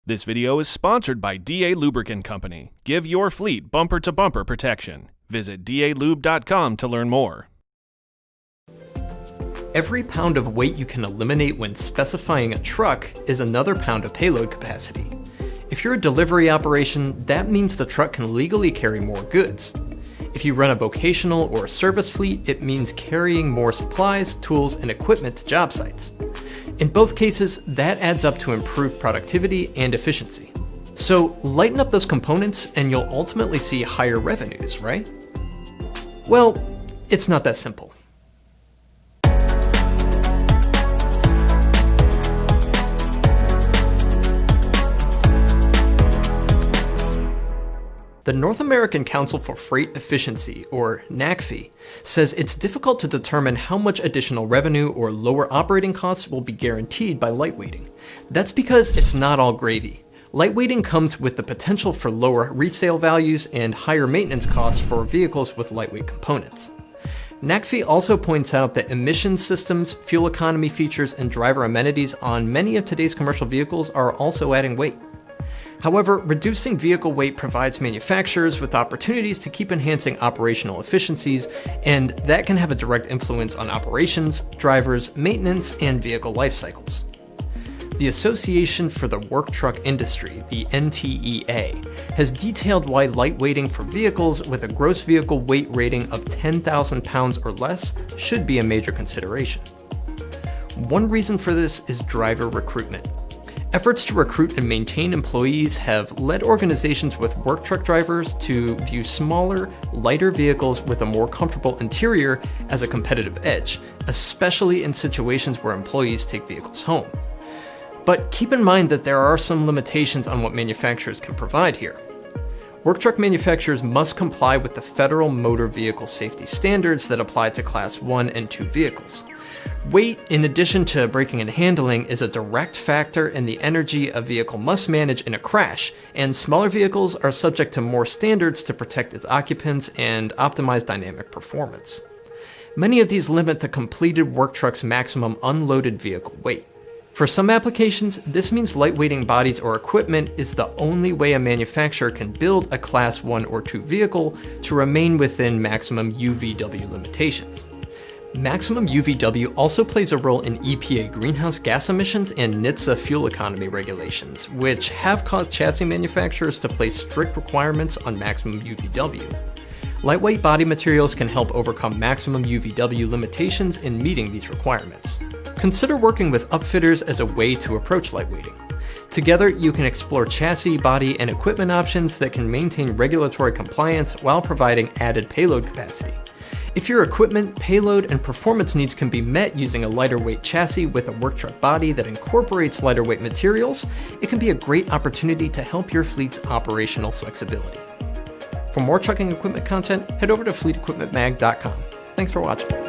This video is sponsored by DA Lubricant Company. Give your fleet bumper-to-bumper protection. Visit dalube.com to learn more. Every pound of weight you can eliminate when specifying a truck is another pound of payload capacity. If you're a delivery operation, that means the truck can legally carry more goods. If you run a vocational or service fleet, it means carrying more supplies, tools, and equipment to job sites. In both cases, that adds up to improved productivity and efficiency. So lighten up those components and you'll ultimately see higher revenues, right? Well, it's not that simple. The North American Council for Freight Efficiency, or NACFE, says it's difficult to determine how much additional revenue or lower operating costs will be guaranteed by lightweighting. That's because it's not all gravy. Lightweighting comes with the potential for lower resale values and higher maintenance costs for vehicles with lightweight components. NACFE also points out that emissions systems, fuel economy features, and driver amenities on many of today's commercial vehicles are also adding weight. However, reducing vehicle weight provides manufacturers with opportunities to keep enhancing operational efficiencies, and that can have a direct influence on operations, drivers, maintenance, and vehicle life cycles. The Association for the Work Truck Industry, the NTEA, has detailed why lightweighting for vehicles with a gross vehicle weight rating of 10,000 pounds or less should be a major consideration. One reason for this is driver recruitment. Efforts to recruit and maintain employees have led organizations with work truck drivers to view smaller, lighter vehicles with a more comfortable interior as a competitive edge, especially in situations where employees take vehicles home. But keep in mind that there are some limitations on what manufacturers can provide here. Work truck manufacturers must comply with the federal motor vehicle safety standards that apply to Class 1 and 2 vehicles. Weight, in addition to braking and handling, is a direct factor in the energy a vehicle must manage in a crash, and smaller vehicles are subject to more standards to protect its occupants and optimize dynamic performance. Many of these limit the completed work truck's maximum unloaded vehicle weight. For some applications, this means lightweighting bodies or equipment is the only way a manufacturer can build a Class 1 or 2 vehicle to remain within maximum UVW limitations. Maximum UVW also plays a role in EPA greenhouse gas emissions and NHTSA fuel economy regulations, which have caused chassis manufacturers to place strict requirements on maximum UVW. Lightweight body materials can help overcome maximum UVW limitations in meeting these requirements. Consider working with upfitters as a way to approach lightweighting. Together, you can explore chassis, body, and equipment options that can maintain regulatory compliance while providing added payload capacity. If your equipment, payload, and performance needs can be met using a lighter weight chassis with a work truck body that incorporates lighter weight materials, it can be a great opportunity to help your fleet's operational flexibility. For more trucking equipment content, head over to fleetequipmentmag.com. Thanks for watching.